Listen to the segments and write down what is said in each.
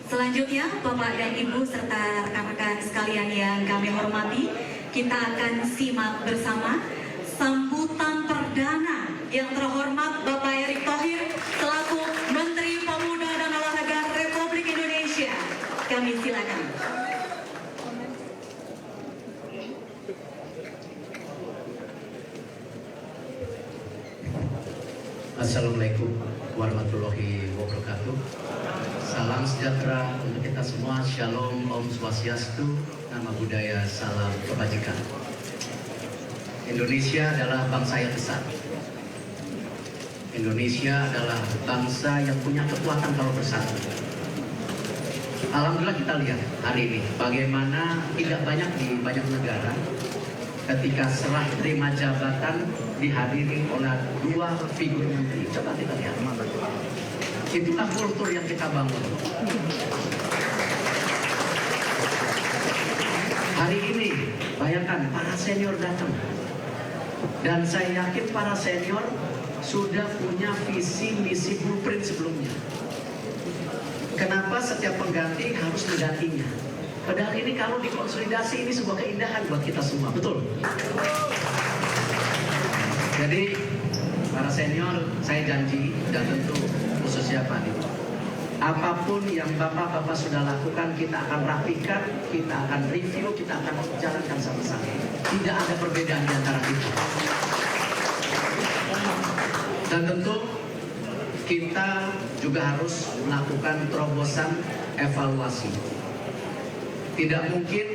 Selanjutnya, Bapak dan Ibu serta rekan-rekan sekalian yang kami hormati, kita akan simak bersama sambutan perdana yang terhormat Bapak Erick Thohir selaku Menteri Pemuda dan Olahraga Republik Indonesia. Kami silakan. Assalamualaikum warahmatullahi wabarakatuh. Salam sejahtera untuk kita semua. Shalom, Om Swastiastu, nama budaya, salam kebajikan. Indonesia adalah bangsa yang besar. Indonesia adalah bangsa yang punya kekuatan kalau bersatu. Alhamdulillah kita lihat hari ini bagaimana tidak banyak di banyak negara ketika serah terima jabatan dihadiri oleh dua figur menteri. Coba kita lihat. Itulah kultur yang kita bangun. Hari ini, bayangkan para senior datang. Dan saya yakin para senior sudah punya visi, misi, blueprint sebelumnya. Kenapa setiap pengganti harus menggantinya? Padahal ini kalau dikonsolidasi, ini sebuah keindahan buat kita semua, betul? Jadi, para senior, saya janji, dan tentu khususnya Pak Nito, apapun yang Bapak-Bapak sudah lakukan, kita akan rapikan, kita akan review, kita akan jalankan sama-sama. Tidak ada perbedaan di antara kita. Dan tentu kita juga harus melakukan terobosan evaluasi. Tidak mungkin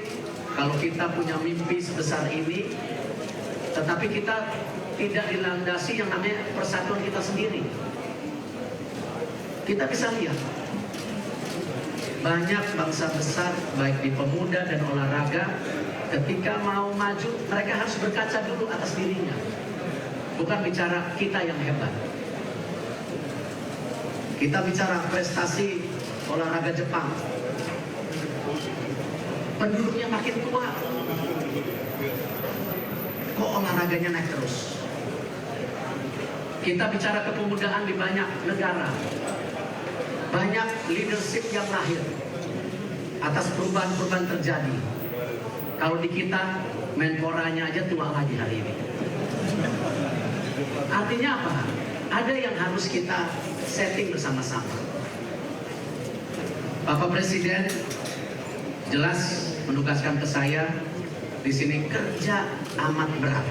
kalau kita punya mimpi sebesar ini, tetapi kita tidak dilandasi yang namanya persatuan kita sendiri. Kita bisa lihat banyak bangsa besar baik di pemuda dan olahraga, ketika mau maju mereka harus berkaca dulu atas dirinya, bukan bicara kita yang hebat. Kita bicara prestasi olahraga Jepang, penduduknya makin tua, kok olahraganya naik terus. Kita bicara kepemudaan di banyak negara, banyak leadership yang lahir atas perubahan-perubahan terjadi. Kalau di kita, menporanya aja tua lagi hari ini. Artinya apa? Ada yang harus kita setting bersama-sama. Bapak Presiden jelas menugaskan ke saya di sini kerja amat berat.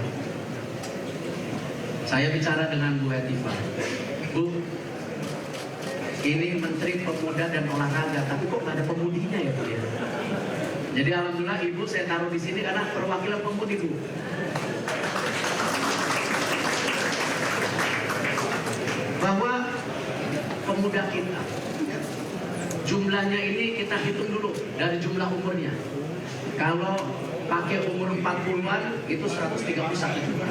Saya bicara dengan Bu Hetifah, Bu, ini Menteri Pemuda dan Olahraga, tapi kok nggak ada pemudinya ya Bu ya? Jadi alhamdulillah Ibu saya taruh di sini karena perwakilan pemudi Bu. Bahwa pemuda kita, jumlahnya ini kita hitung dulu dari jumlah umurnya. Kalau pakai umur 40-an itu 131 juta.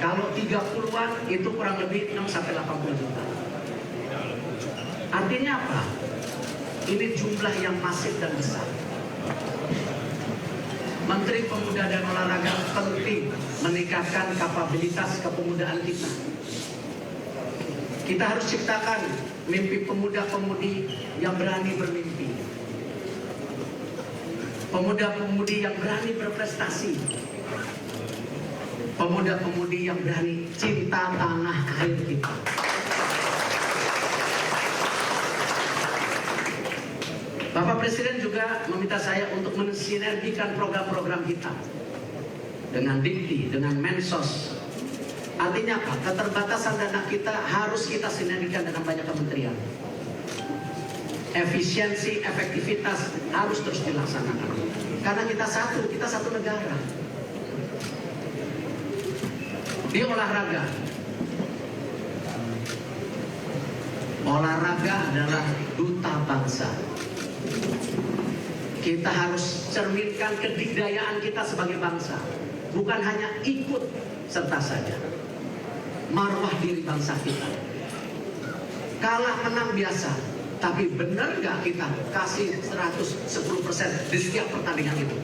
Kalau 30-an itu kurang lebih 6-80 juta. Artinya apa? Ini jumlah yang masif dan besar. Menteri Pemuda dan Olahraga penting meningkatkan kapabilitas kepemudaan kita. Kita harus ciptakan mimpi pemuda-pemudi yang berani bermimpi. Pemuda-pemudi yang berani berprestasi. Pemuda-pemudi yang berani cinta tanah air kita. Bapak Presiden juga meminta saya untuk mensinergikan program-program kita dengan Dikti, dengan Mensos. Artinya apa? Keterbatasan dana kita harus kita sinergikan dengan banyak kementerian. Efisiensi, efektivitas harus terus dilaksanakan. Karena kita satu negara. Di olahraga, olahraga adalah duta bangsa. Kita harus cerminkan kedikdayaan kita sebagai bangsa, bukan hanya ikut serta saja. Marwah diri bangsa kita. Kalah menang biasa, tapi benar nggak kita kasih 110% di setiap pertandingan itu?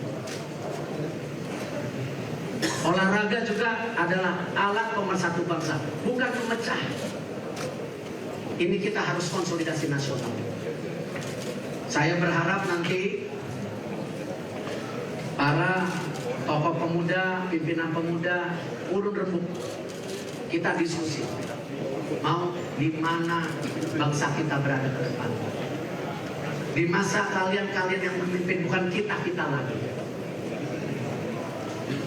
Olahraga juga adalah alat pemersatu bangsa, bukan memecah. Ini kita harus konsolidasi nasional. Saya berharap nanti para tokoh pemuda, pimpinan pemuda, urun rembuk, kita diskusi. Mau di mana bangsa kita berada ke depan. Di masa kalian yang memimpin, bukan kita lagi.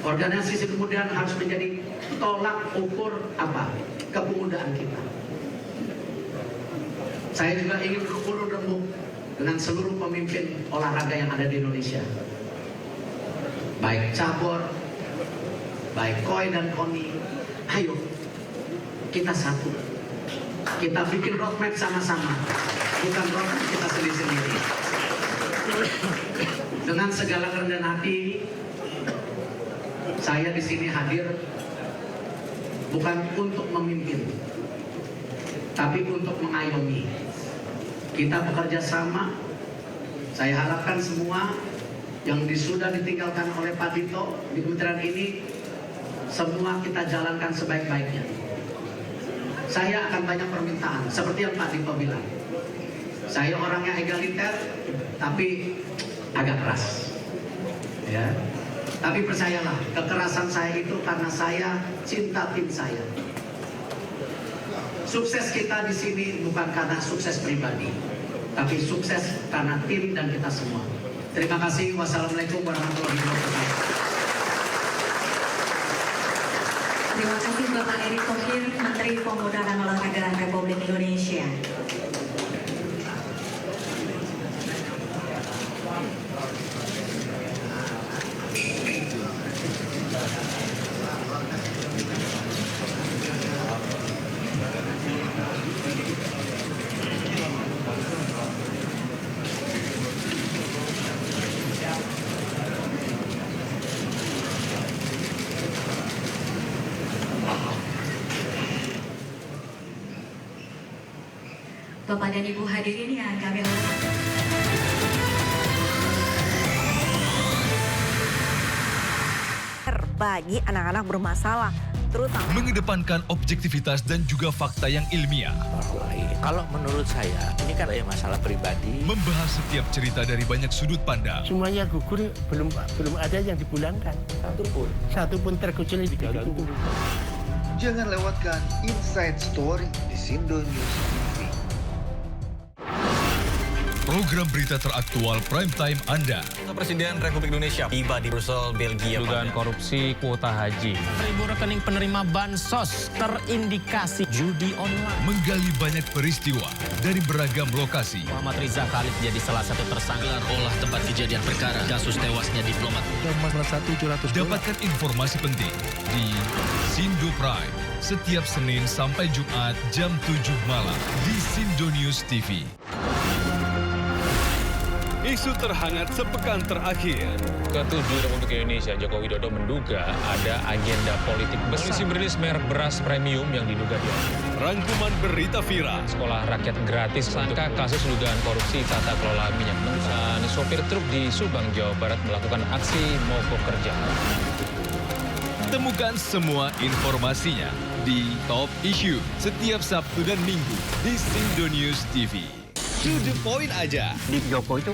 Organisasi kepemudaan harus menjadi tolak ukur apa? Kepemudaan kita. Saya juga ingin urun rembuk dengan seluruh pemimpin olahraga yang ada di Indonesia. Baik cabur, baik koi dan koni. Ayo, kita satu. Kita bikin roadmap sama-sama, bukan roadmap kita sendiri-sendiri. Dengan segala kerendahan hati, saya di sini hadir bukan untuk memimpin, tapi untuk mengayomi. Kita bekerja sama. Saya harapkan semua yang sudah ditinggalkan oleh Pak Dito di kementerian ini, semua kita jalankan sebaik-baiknya. Saya akan banyak permintaan, seperti yang Pak Dito bilang. Saya orangnya egaliter, tapi agak keras. Ya. Tapi percayalah, kekerasan saya itu karena saya cinta tim saya. Sukses kita di sini bukan karena sukses pribadi, tapi sukses karena tim dan kita semua. Terima kasih. Wassalamualaikum warahmatullahi wabarakatuh. Terima kasih Bapak Erick Thohir, Menteri Pemuda dan Olahraga Republik Indonesia. Bapak dan Ibu hadirin yang kami hormati. Bagi anak-anak bermasalah, terutama mengedepankan objektivitas dan juga fakta yang ilmiah, Kalau menurut saya, ini kan masalah pribadi. membahas setiap cerita dari banyak sudut pandang, Semuanya gugur, belum ada yang dipulangkan. Satu pun terkecuali di itu. Jangan lewatkan Inside Story di Sindo News TV. program berita teraktual prime time Anda. Presiden Republik Indonesia tiba di Brussel, Belgia. Dugaan korupsi kuota haji. 1.000 rekening penerima bansos terindikasi judi online. Menggali banyak peristiwa dari beragam lokasi. Muhammad Riza Khalid jadi salah satu tersangka. Olah tempat kejadian perkara kasus tewasnya diplomat. Dapatkan informasi penting di Sindo Prime setiap Senin sampai Jumat jam 7 malam di Sindo News TV. Isu terhangat sepekan terakhir. Ke-7 Republik Indonesia, Joko Widodo menduga ada agenda politik besar. Polisi merilis merek beras premium yang diduga dia. Rangkuman berita viral. Sekolah rakyat gratis sangka kasus dugaan korupsi tata kelola minyak mentah. Sopir truk di Subang, Jawa Barat melakukan aksi mogok kerja. Temukan semua informasinya di Top Issue setiap Sabtu dan Minggu di Sindo News TV. To the point aja. Di Joko itu